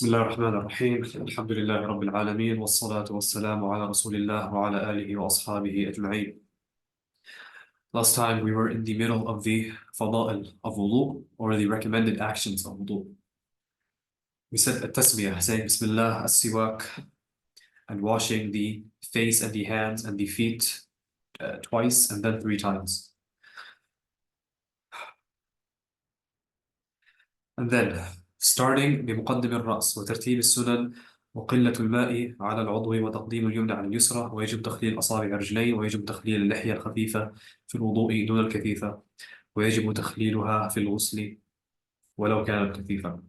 بسم الله الرحمن الرحيم الحمد لله رب العالمين والصلاة والسلام على رسول الله وعلى آله وأصحابه أجمعين. Last time we were in the middle of the fada'il of wudu, or the recommended actions of wudu. We said at-tasmiyah, saying Bismillah, as-siwak, and washing the face and the hands and the feet twice and then 3 times. And then starting بمقدم الرأس وترتيب السنن وقلة الماء على العضو وتقديم اليمنى على اليسرى، ويجب تخليل أصابع الرجلين، ويجب تخليل اللحية الخفيفة في الوضوء دون الكثيفة، ويجب تخليلها في الغسل ولو كانت كثيفة.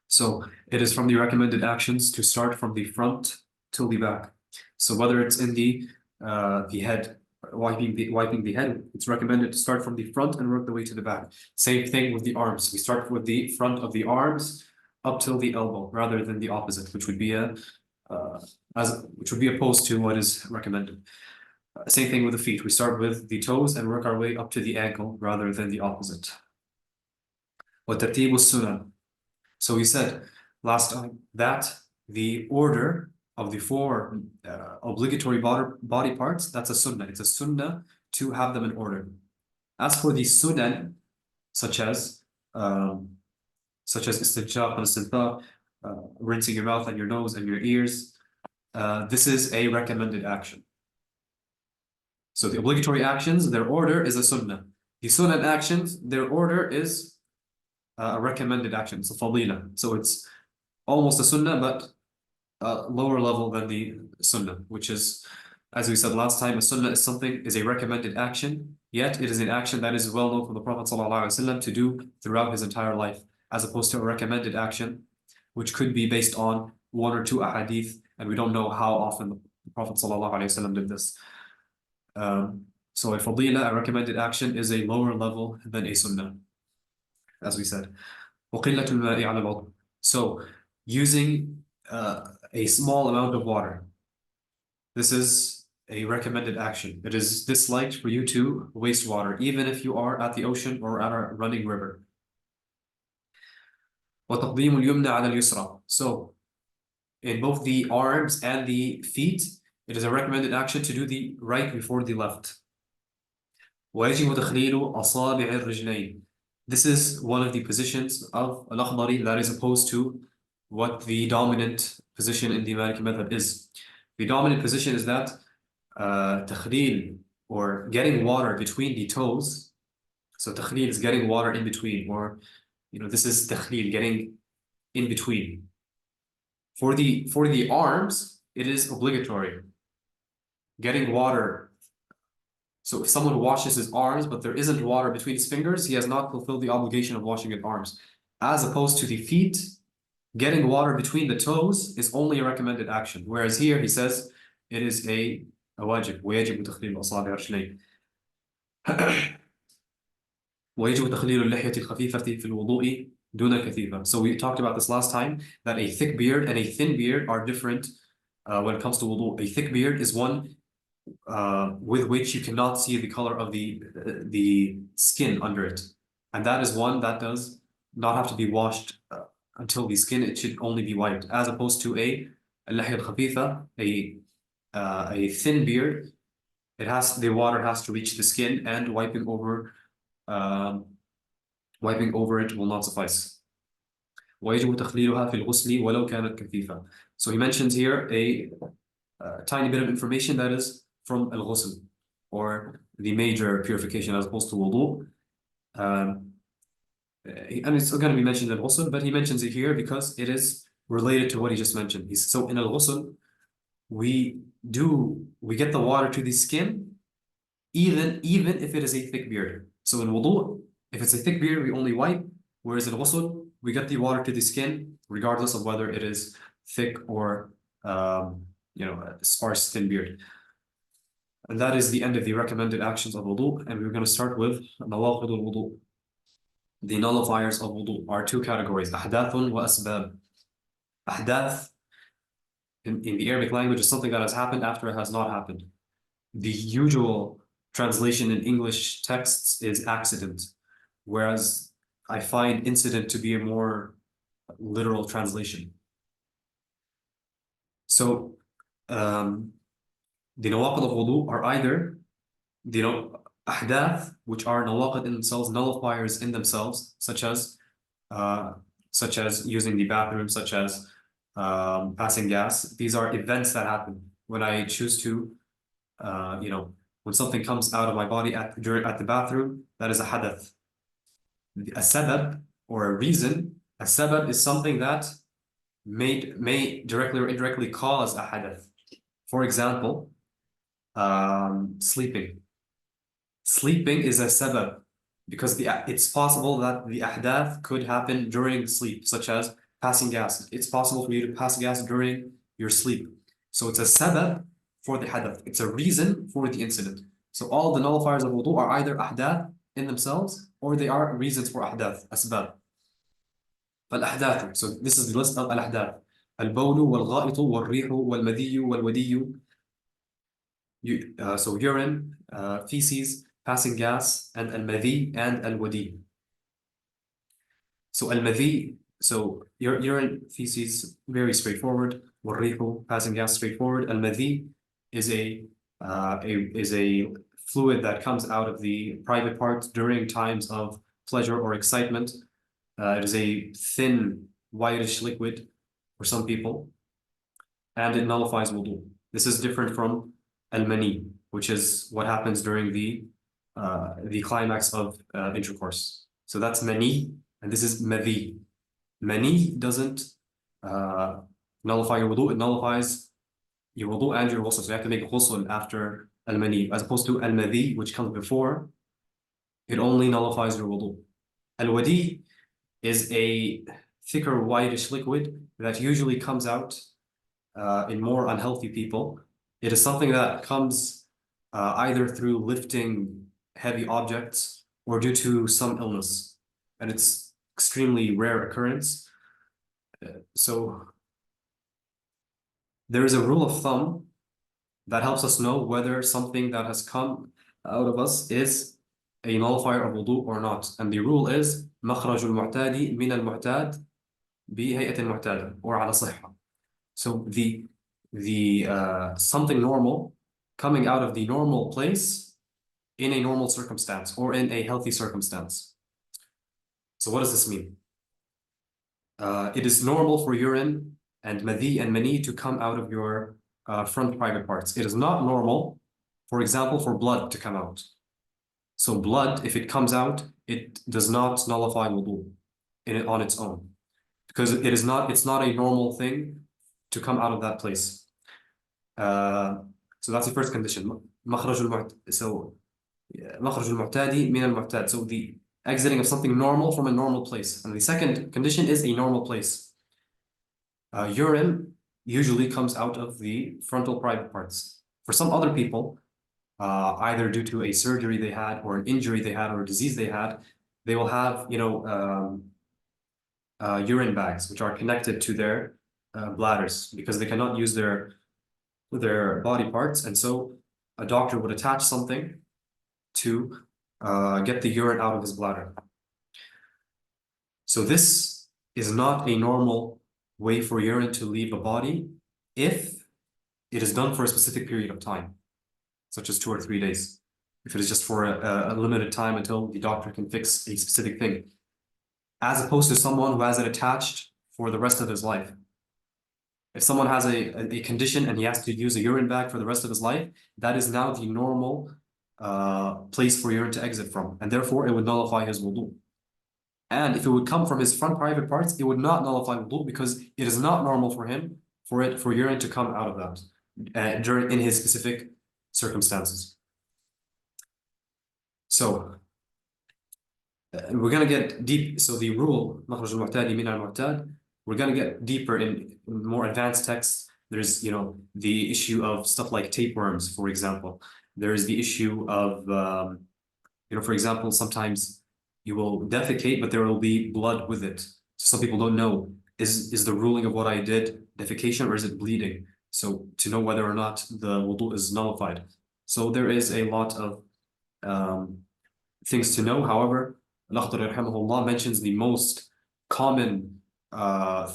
So it is from the recommended actions to start from the front till the back. So whether it's in the head, wiping the head, it's recommended to start from the front and work the way to the back. Same thing with the arms. We start with the front of the arms up till the elbow, rather than the opposite, which would be opposed to what is recommended. Same thing with the feet. We start with the toes and work our way up to the ankle, rather than the opposite. وترتيب السنن. So we said last time that the order of the 4 obligatory body parts, that's a sunnah. It's a sunnah to have them in order. As for the sunan, such as istinshaq and istinthaq, rinsing your mouth and your nose and your ears, this is a recommended action. So the obligatory actions, their order is a sunnah. The sunan actions, their order is a recommended action. It's a fadila. So it's almost a sunnah, but lower level than the sunnah, which is, as we said last time, a sunnah is a recommended action, yet it is an action that is well known from the Prophet ﷺ to do throughout his entire life, as opposed to a recommended action, which could be based on 1 or 2 ahadith, and we don't know how often the Prophet ﷺ did this. So a fadila, a recommended action, is a lower level than a sunnah, as we said. وَقِلَّةُ الْمَاءِ عَلَى الْعُضْوِ. So using a small amount of water. This is a recommended action. It is disliked for you to waste water, even if you are at the ocean or at a running river. وَتَقْدِيمُ الْيُمْنَ عَلَى الْيُسْرَى. So in both the arms and the feet, it is a recommended action to do the right before the left. وَيَجِبُ تَخْلِيلُ أَصَابِعِ الرِّجْلَيْنِ. This is one of the positions of Al-Akhdari that is opposed to what the dominant position in the Maliki method is. The dominant position is that takhleel, or getting water between the toes. So takhleel is getting water in between, or this is takhleel, getting in between. For the arms, it is obligatory. Getting water. So if someone washes his arms, but there isn't water between his fingers, he has not fulfilled the obligation of washing his arms. As opposed to the feet, getting water between the toes is only a recommended action. Whereas here he says it is a wajib. ويجب تخليل أصابع الرجلين. ويجب تخليل اللحية الخفيفة في الوضوء دون الكثيفة. So we talked about this last time, that a thick beard and a thin beard are different when it comes to wudu. A thick beard is one with which you cannot see the color of the skin under it, and that is one that does not have to be washed until the skin. It should only be wiped, as opposed to a اللحية الخفيفة, a thin beard. The water has to reach the skin, and wiping over it will not suffice. ويجب تخليلها في الغسل ولو كانت كثيفة. So he mentions here a tiny bit of information that is from al-ghusl, or the major purification, as opposed to wudu. And it's going to be mentioned in al-ghusl, but he mentions it here because it is related to what he just mentioned. So in al-ghusl, we get the water to the skin, even if it is a thick beard. So in wudu, if it's a thick beard, we only wipe, whereas in ghusl, we get the water to the skin, regardless of whether it is thick or a sparse thin beard. And that is the end of the recommended actions of wudu, and we're going to start with nawaqid al-wudu. The nullifiers of wudu are 2 categories: ahdathun wa asbab. Ahdath in the Arabic language is something that has happened after it has not happened. The usual translation in English texts is accident, whereas I find incident to be a more literal translation. So the nawaqid of wudu are either the ahdath, which are nawaqid in themselves, nullifiers in themselves, such as using the bathroom, such as passing gas. These are events that happen when I choose to, when something comes out of my body at the bathroom, that is a hadath. A sabab or a reason, a sabab is something that may directly or indirectly cause a hadath. For example, sleeping. Sleeping is a sabab because it's possible that the ahdath could happen during sleep, such as passing gas. It's possible for you to pass gas during your sleep. So it's a sabab for the hadath. It's a reason for the incident. So all the nullifiers of wudu are either ahdath in themselves or they are reasons for ahdath, asbab. فالأحداث. So this is the list of الأحداث. البول والغائط والريح والمذي والودي. So urine, feces, passing gas, and al-madhi and al-wadi. So al-madhi, so urine, feces, very straightforward. والريح, passing gas, straightforward. Al-madhi is a fluid that comes out of the private parts during times of pleasure or excitement. It is a thin, whitish liquid for some people, and it nullifies wudu. This is different from al-mani, which is what happens during the climax of intercourse. So that's mani, and this is madhi. Mani doesn't nullify your wudu, it nullifies your wudu and your ghusl. So you have to make ghusl after al-mani, as opposed to al-madhi, which comes before. It only nullifies your wudu. Al-wadi is a thicker, whitish liquid that usually comes out in more unhealthy people. It is something that comes either through lifting heavy objects or due to some illness, and it's extremely rare occurrence. So there is a rule of thumb that helps us know whether something that has come out of us is a nullifier of wudu or not. And the rule is مخرج المعتاد من المعتاد بهيئة المعتادة or على صحة. So the something normal coming out of the normal place in a normal circumstance or in a healthy circumstance. So what does this mean? It is normal for urine and madhi and mani to come out of your front private parts. It is not normal, for example, for blood to come out. So blood, if it comes out, it does not nullify wudu on its own, because it's not a normal thing to come out of that place. So that's the first condition. So مخرج المعتاد من المعتاد. So the exiting of something normal from a normal place. And the second condition is a normal place. Urine usually comes out of the frontal private parts. For some other people, either due to a surgery they had or an injury they had or a disease they had, they will have, urine bags which are connected to their bladders because they cannot use their body parts, and so a doctor would attach something to get the urine out of his bladder. So this is not a normal way for urine to leave a body if it is done for a specific period of time, such as 2 or 3 days. If it is just for a limited time until the doctor can fix a specific thing, as opposed to someone who has it attached for the rest of his life. If someone has a condition and he has to use a urine bag for the rest of his life, that is now the normal place for urine to exit from, and therefore it would nullify his wudu. And if it would come from his front private parts, it would not nullify wudu because it is not normal for him for urine to come out of that in his specific circumstances. So we're gonna get deep. So the rule مخرج المعتاد من المعتاد, we're gonna get deeper in more advanced texts. There's the issue of stuff like tapeworms, for example. There is the issue of for example, sometimes you will defecate, but there will be blood with it. So some people don't know, is the ruling of what I did defecation or is it bleeding? So to know whether or not the wudu is nullified. So there is a lot of things to know. However, Al-Akhdari rahimahullah mentions the most common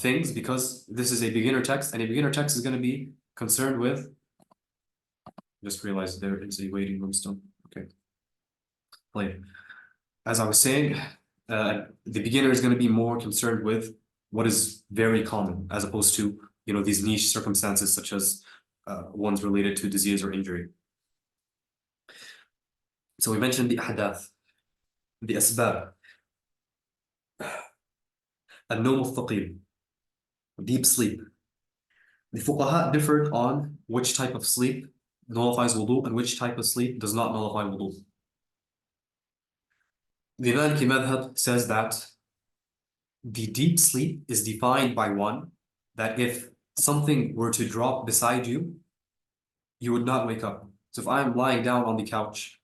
things because this is a beginner text, and a beginner text is going to be concerned with. Just realized there is a waiting room still. Okay. Like, as I was saying, the beginner is going to be more concerned with what is very common, as opposed to these niche circumstances such as ones related to disease or injury. So we mentioned the ahdath, the asbab, النوم الثقيل, deep sleep. The fuqaha differed on which type of sleep nullifies wudu and which type of sleep does not nullify wudu. The Maliki madhab says that the deep sleep is defined by one, that if something were to drop beside you, you would not wake up. So if I'm lying down on the couch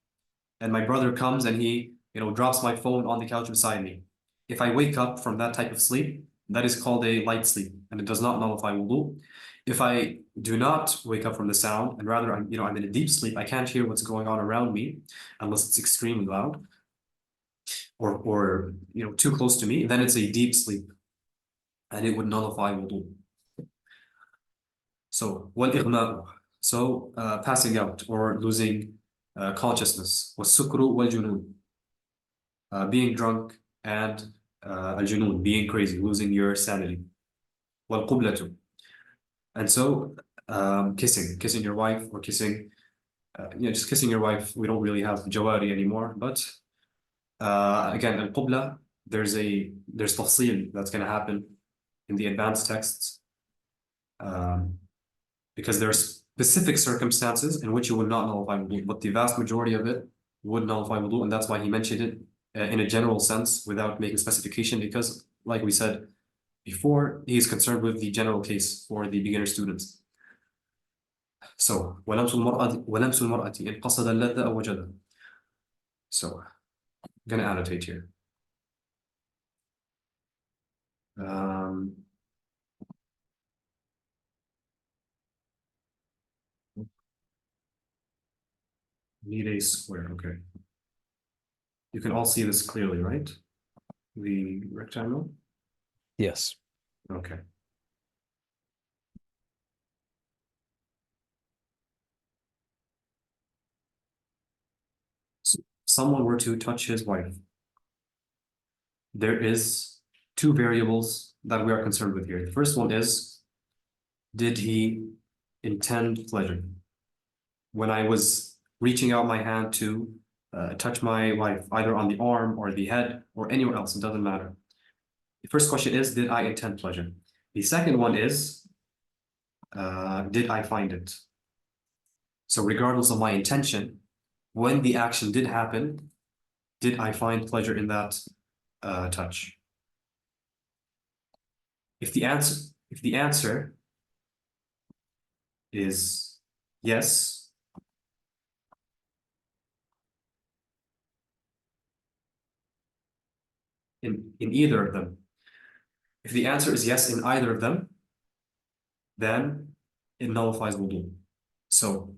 and my brother comes and he drops my phone on the couch beside me, if I wake up from that type of sleep, that is called a light sleep and it does not nullify wudu. If I do not wake up from the sound and rather I'm in a deep sleep, I can't hear what's going on around me unless it's extremely loud or too close to me, then it's a deep sleep and it would nullify wudu. So wal-ighma', so passing out or losing consciousness, was-sukru wal-junun, being drunk, and al-junun, being crazy, losing your sanity, wal-qublatu, and so kissing your wife or kissing just kissing your wife. We don't really have jawari anymore, but again, al-qubla, there's tafsil that's going to happen in the advanced texts, because there are specific circumstances in which it would not nullify wudu, but the vast majority of it would nullify wudu, and that's why he mentioned it in a general sense without making specification, because like we said before, he is concerned with the general case for the beginner students. So وَلَمْسُ الْمَرْأَةِ إِنْ قَصَدَ اللَّذَّ أَوْ وَجَدَ. So I'm going to annotate here. Need a square, okay. You can all see this clearly, right? The rectangle? Yes. Okay. So someone were to touch his wife. There is two variables that we are concerned with here. The first one is, did he intend pleasure? When I was reaching out my hand to touch my wife, either on the arm or the head or anywhere else, it doesn't matter. The first question is, did I intend pleasure? The second one is, did I find it? So regardless of my intention, when the action did happen, did I find pleasure in that touch? If the answer is yes, in either of them. If the answer is yes in either of them, then it nullifies wudu. So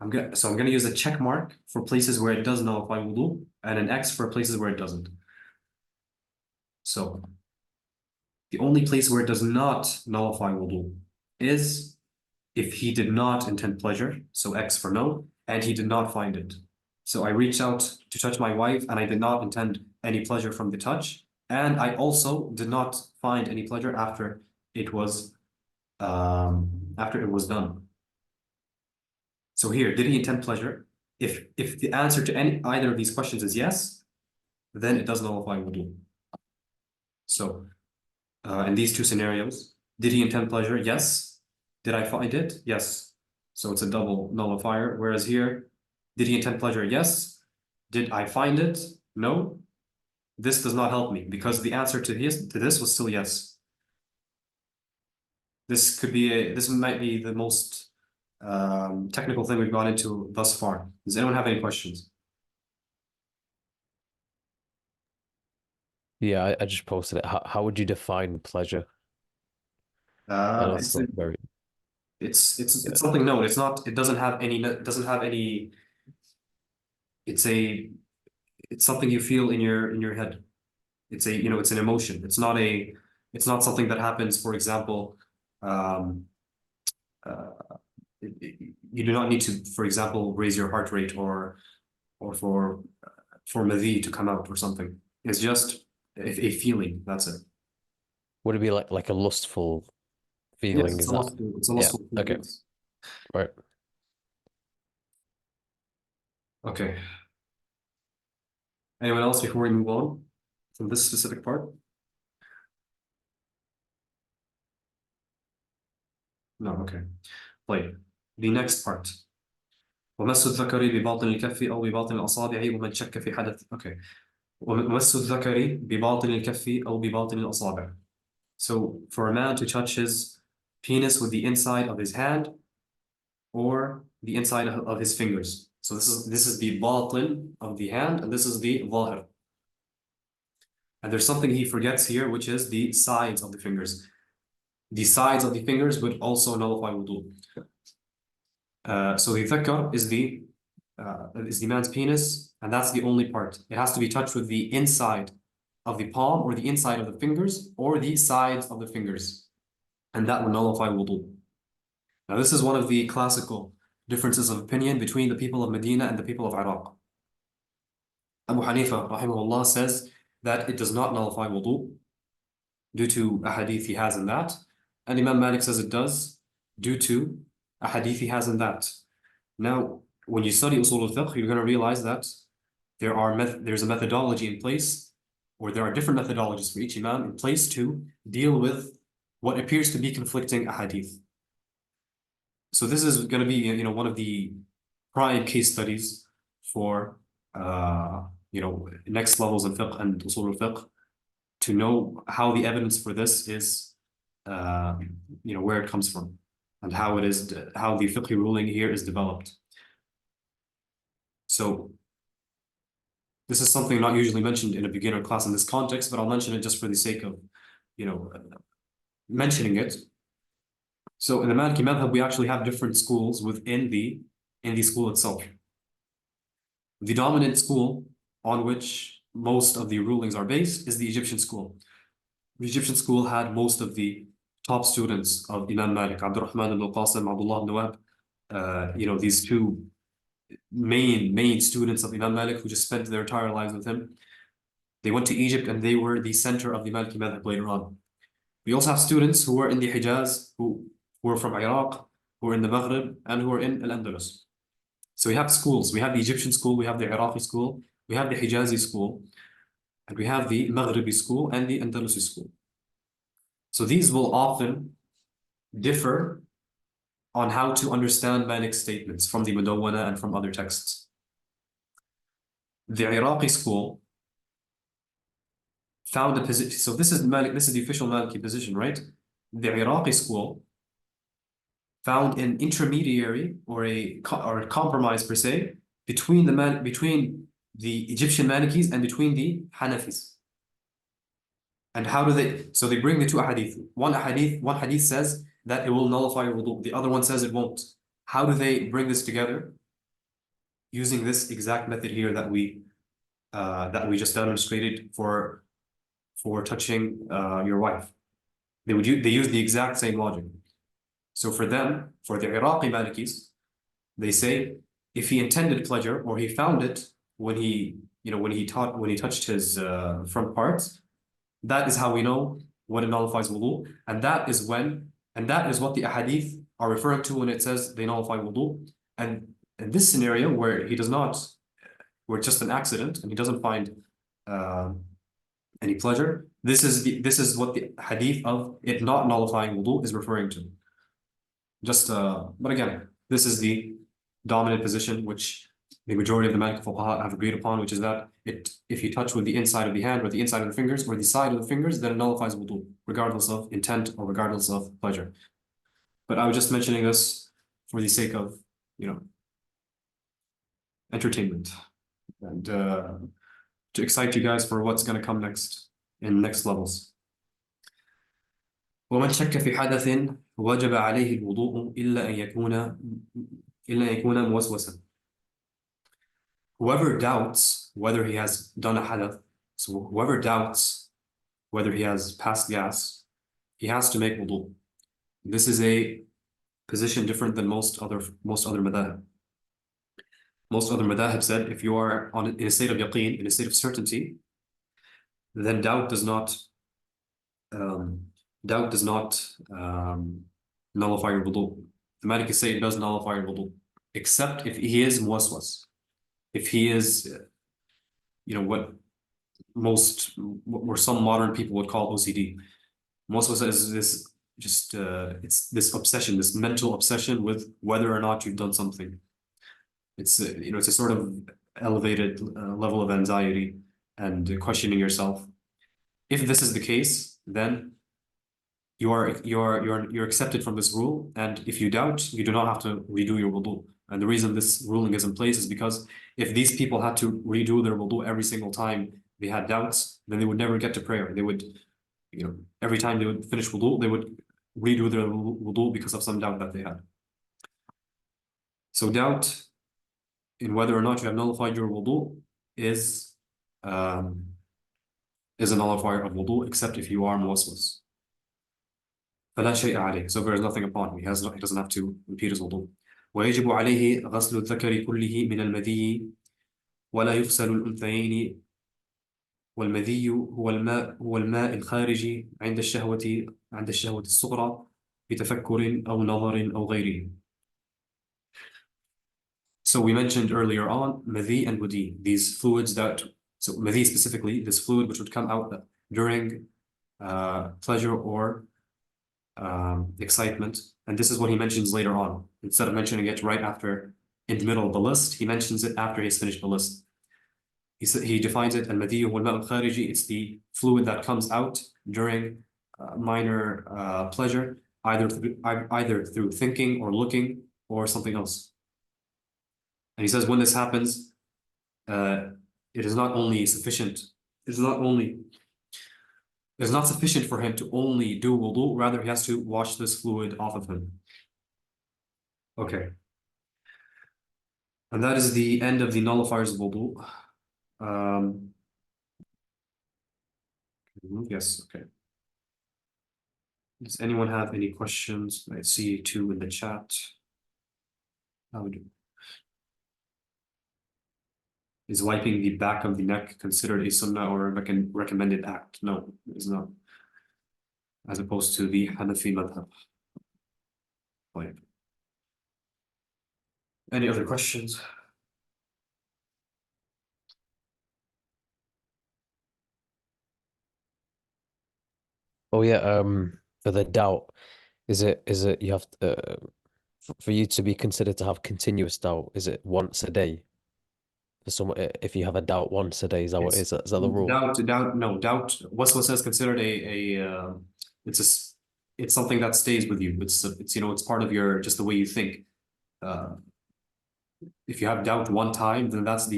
I'm gonna use a check mark for places where it does nullify wudu and an X for places where it doesn't. So the only place where it does not nullify wudu is if he did not intend pleasure, so X for no, and he did not find it. So I reached out to touch my wife and I did not intend any pleasure from the touch, and I also did not find any pleasure after it was done. So here, did he intend pleasure? If the answer to either of these questions is yes, then it does nullify wudu. So in these two scenarios, did he intend pleasure? Yes. Did I find it? Yes. So it's a double nullifier. Whereas here, did he intend pleasure? Yes. Did I find it? No. This does not help me because the answer to this was still yes. This might be the most technical thing we've gone into thus far. Does anyone have any questions? Yeah, I just posted it. How would you define pleasure? I know it's like very. It's something known. It's not. It doesn't have any. It's something you feel in your head. It's an emotion. It's not a It's not something that happens, for example, you do not need to, for example, raise your heart rate or for madhi to come out or something. It's just a feeling. That's it. Would it be like a lustful feeling? Yes, Is that? it's a lustful feeling. Okay. Yes. Right. Okay. Anyone else before we move on from this specific part? No, okay. طيب. The next part. ومس الذكر بباطن الكف أو بباطن الأصابع ومن شك في حدث. Okay. ومس الذكر بباطن الكف أو بباطن الأصابع. So for a man to touch his penis with the inside of his hand or the inside of his fingers. So this is the batin of the hand, and this is the zahir. And there's something he forgets here, which is the sides of the fingers. The sides of the fingers would also nullify wudu. So the dhakar is the man's penis, and that's the only part. It has to be touched with the inside of the palm or the inside of the fingers or the sides of the fingers, and that will nullify wudu. Now this is one of the classical differences of opinion between the people of Medina and the people of Iraq. Abu Hanifa rahimahullah says that it does not nullify wudu due to a hadith he has in that, and Imam Malik says it does due to a hadith he has in that. Now, when you study usul al-fiqh, you're going to realize that there's a methodology in place, or there are different methodologies for each imam in place to deal with what appears to be conflicting ahadith. So this is going to be, one of the prime case studies for, next levels in fiqh and usul al-fiqh to know how the evidence for this is, where it comes from and how the fiqh ruling here is developed. So this is something not usually mentioned in a beginner class in this context, but I'll mention it just for the sake of, mentioning it. So in the Maliki madhab, we actually have different schools within the school itself. The dominant school on which most of the rulings are based is the Egyptian school. The Egyptian school had most of the top students of Imam Malik, Abdurrahman ibn al-Qasim, Abdullah ibn Wahb, these two main students of Imam Malik who just spent their entire lives with him. They went to Egypt and they were the center of the Maliki madhab later on. We also have students who were in the Hijaz, who were from Iraq, who were in the Maghrib, and who were in Al-Andalus. So we have schools. We have the Egyptian school, we have the Iraqi school, we have the Hijazi school, and we have the Maghribi school and the Andalusi school. So these will often differ on how to understand Malik's statements from the Mudawwana and from other texts. The Iraqi school found a position. So this is the official Maliki position, right? The Iraqi school found an intermediary or a compromise per se between the Egyptian Malikis and between the Hanafis. And how do they? So they bring the two hadith. One hadith says that it will nullify your wudu. The other one says it won't. How do they bring this together? Using this exact method here that we just demonstrated for touching your wife. They use the exact same logic. So for them, for the Iraqi Malikis, they say if he intended pleasure or he found it when he touched his front parts, that is how we know when it nullifies wudu, and that is what the ahadith are referring to when it says they nullify wudu. And in this scenario where where it's just an accident and he doesn't find any pleasure, this is what the hadith of it not nullifying wudu is referring to. But again, this is the dominant position which the majority of the Maliki fuqaha have agreed upon, which is that if you touch with the inside of the hand or the inside of the fingers or the side of the fingers, then it nullifies wudu, regardless of intent or regardless of pleasure. But I was just mentioning this for the sake of, entertainment and to excite you guys for what's going to come next in next levels. ومن شك في حدث وجب عليه الوضوء إلا أن يكون موسوسا. Whoever doubts whether he has done a hadath, so whoever doubts whether he has passed gas, he has to make wudu. This is a position different than most other madhahib. Most other madhahib said if you are in a state of yaqeen, in a state of certainty, then doubt does not nullify your wudu. The Maliki say it does nullify your wudu, except if he is muwaswas. If he is, what some modern people would call OCD. Muwaswas is this it's this obsession, this mental obsession with whether or not you've done something. It's it's a sort of elevated level of anxiety and questioning yourself. If this is the case, then you're accepted from this rule, and if you doubt, you do not have to redo your wudu. And the reason this ruling is in place is because if these people had to redo their wudu every single time they had doubts, then they would never get to prayer. They would, every time they would finish wudu, they would redo their wudu because of some doubt that they had. So doubt in whether or not you have nullified your wudu is a nullifier of wudu, except if you are muwaswas. فلا شيء عليه. So there is nothing upon him. He doesn't have to repeat his wudu. ويجب عليه غسل الذكر كله من المذي ولا يغسل الأنثيين والمذي هو الماء الخارجي عند الشهوة الصغرى بتفكر أو نظر أو غيره. So we mentioned earlier on madhi and wadi, these fluids so madhi specifically, this fluid which would come out during pleasure or excitement. And this is what he mentions later on. Instead of mentioning it right after, in the middle of the list, he mentions it after he's finished the list. He defines it, al-madhi huwa al-ma'u al-khariji, it's the fluid that comes out during minor pleasure, either through thinking or looking or something else. And he says when this happens, it is not only sufficient, it's not sufficient for him to only do wudu, rather he has to wash this fluid off of him. Okay. And that is the end of the nullifiers of wudu. Yes, okay. Does anyone have any questions? I see two in the chat. How would you? Is wiping the back of the neck considered a sunnah or a recommended act? No, it is not. As opposed to the Hanafi madhab. Any other questions? Oh yeah, for the doubt, is it you have to, for you to be considered to have continuous doubt, is it once a day? For someone, if you have a doubt once a day, is that what is that the rule? Doubt. Waswasa is considered it's something that stays with you. It's part of just the way you think. If you have doubt one time, then that's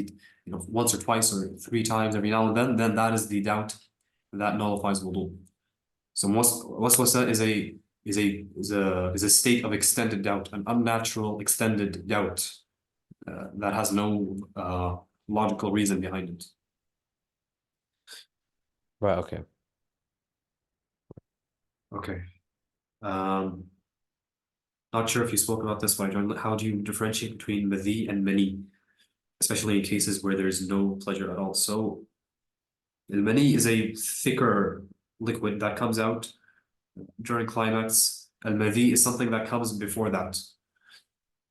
once or twice or three times every now and then that is the doubt that nullifies wudu. So waswasa is a state of extended doubt, an unnatural extended doubt that has no logical reason behind it. Right, okay. Okay. Not sure if you spoke about this, but how do you differentiate between madhi and mani, especially in cases where there's no pleasure at all? So al-mani is a thicker liquid that comes out during climax. Al-madhi is something that comes before that.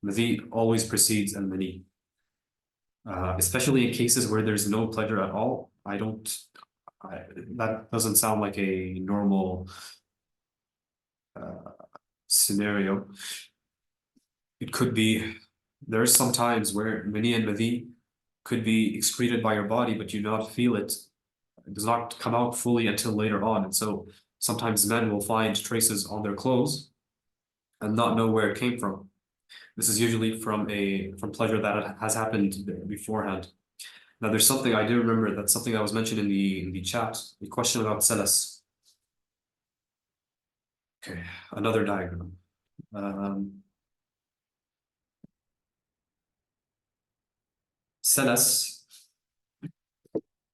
Madhi always precedes al-mani. Especially in cases where there's no pleasure at all. That doesn't sound like a normal scenario. It could be, there's some times where mani and madhi could be excreted by your body, but you do not feel it. It does not come out fully until later on. And so sometimes men will find traces on their clothes and not know where it came from. This is usually from pleasure that has happened beforehand. Now there's something I do remember, that's something that was mentioned in the chat, the question about salas. Okay, another diagram. Salas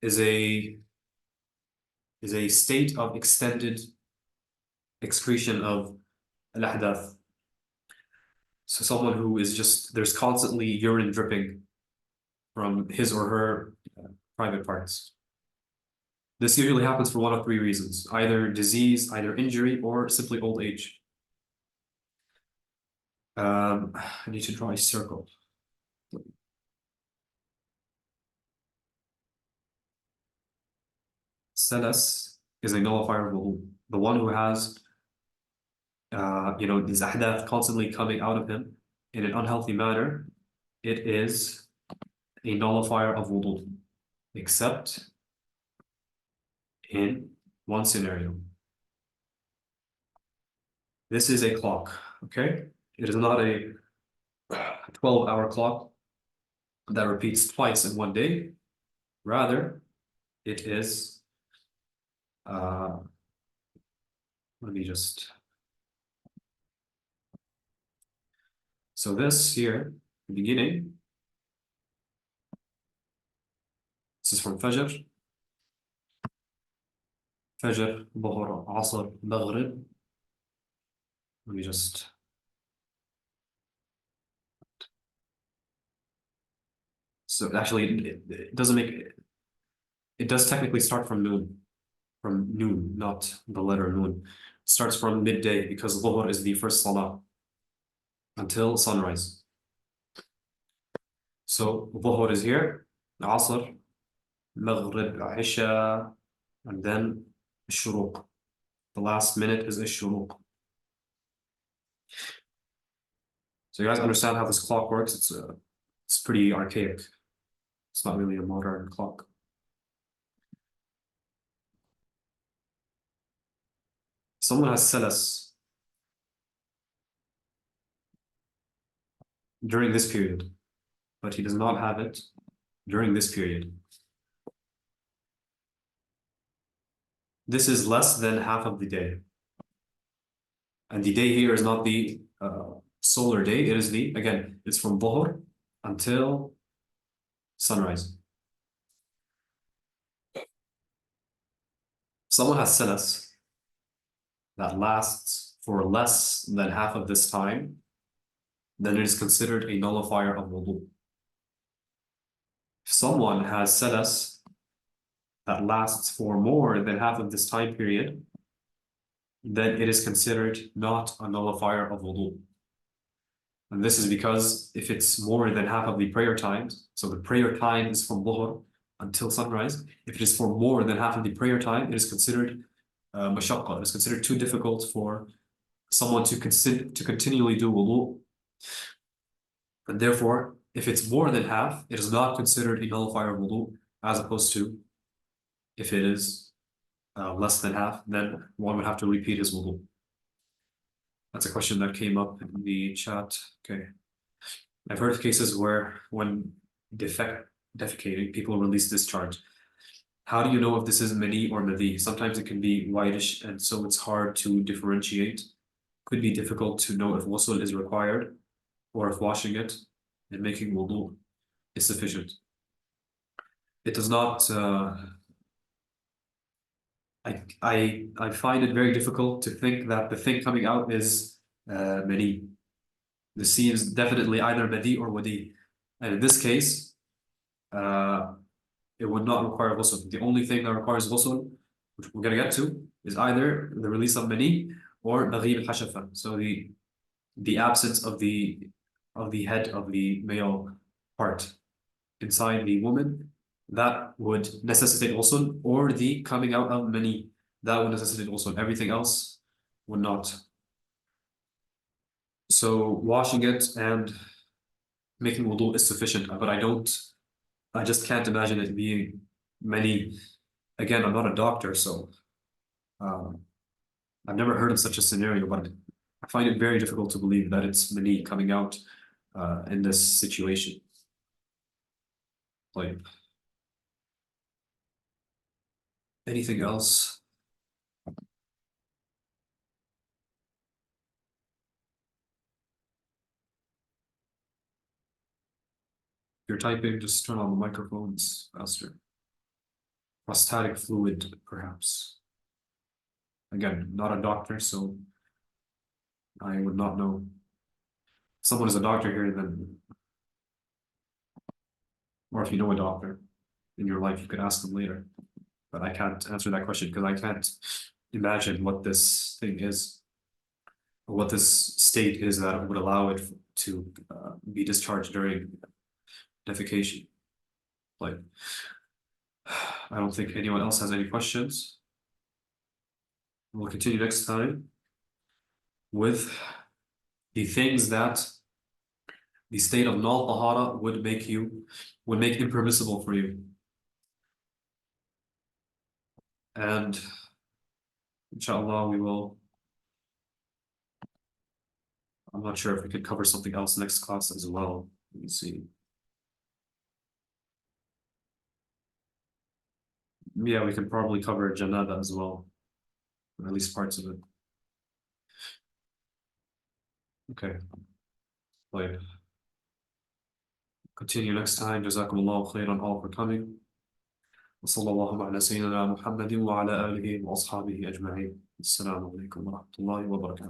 is a state of extended excretion of al-ahdath. So someone who is just, there's constantly urine dripping from his or her private parts. This usually happens for one of three reasons: either disease, either injury, or simply old age. I need to draw a circle. Salas is a nullifier of wudu. The one who has, these ahdath constantly coming out of him in an unhealthy manner, it is a nullifier of wudu, except in one scenario. This is a clock, okay? It is not a 12-hour clock that repeats twice in one day. Rather, it is, let me just, so this here, the beginning, this is from Fajr, Dhuhr, Asr, Maghrib. Let me just, so actually it doesn't make, it does technically start from noon, not the letter noon. It starts from midday because Dhuhr is the first salah until sunrise. So Dhuhr is here, Asr, Maghrib, Isha, and then Shuruq. The last minute is Shuruq. So you guys understand how this clock works? It's pretty archaic. It's not really a modern clock. Someone has salas during this period, but he does not have it during this period. This is less than half of the day. And the day here is not the solar day. It is the, again, it's from Dhuhr until sunrise. Someone has salas that lasts for less than half of this time, then it is considered a nullifier of wudu. If someone has salas that lasts for more than half of this time period, then it is considered not a nullifier of wudu. And this is because if it's more than half of the prayer times, so the prayer time is from Dhuhr until sunrise, if it is for more than half of the prayer time, it is considered mashaqqa. It is considered too difficult for someone to continually do wudu. And therefore, if it's more than half, it is not considered a nullifier of wudu, as opposed to if it is less than half, then one would have to repeat his wudu. That's a question that came up in the chat. Okay. I've heard of cases where when defecating, people release discharge. How do you know if this is mani or madhi? Sometimes it can be whitish, and so it's hard to differentiate. Could be difficult to know if ghusl is required or if washing it and making wudu is sufficient. It does not. I find it very difficult to think that the thing coming out is mani. The C is definitely either madi or wadi, and in this case, it would not require ghusl. The only thing that requires ghusl, which we're gonna get to, is either the release of mani or maghib al-hashafa. So the absence of the head of the male part inside the woman, that would necessitate ghusl, or the coming out of mani, that would necessitate ghusl. Everything else would not. So washing it and making wudu is sufficient, but I just can't imagine it being many. Again, I'm not a doctor, so I've never heard of such a scenario, but I find it very difficult to believe that it's mani coming out in this situation. Like, anything else? If you're typing, just turn on the microphones faster. Prostatic fluid, perhaps. Again, not a doctor, so I would not know. If someone is a doctor here, then, or if you know a doctor in your life, you could ask them later. But I can't answer that question because I can't imagine what this thing is, or what this state is that would allow it to be discharged during defecation. Like, I don't think anyone else has any questions. We'll continue next time with the things that the state of null tahara would make impermissible for you. And inshallah, I'm not sure if we could cover something else next class as well. Let me see. Yeah, we can probably cover janaba as well, or at least parts of it. Okay. Like, continue next time. Jazakumullahu khairan all for coming. وصلى الله على سيدنا محمد وعلى آله وأصحابه أجمعين. السلام عليكم ورحمة الله وبركاته.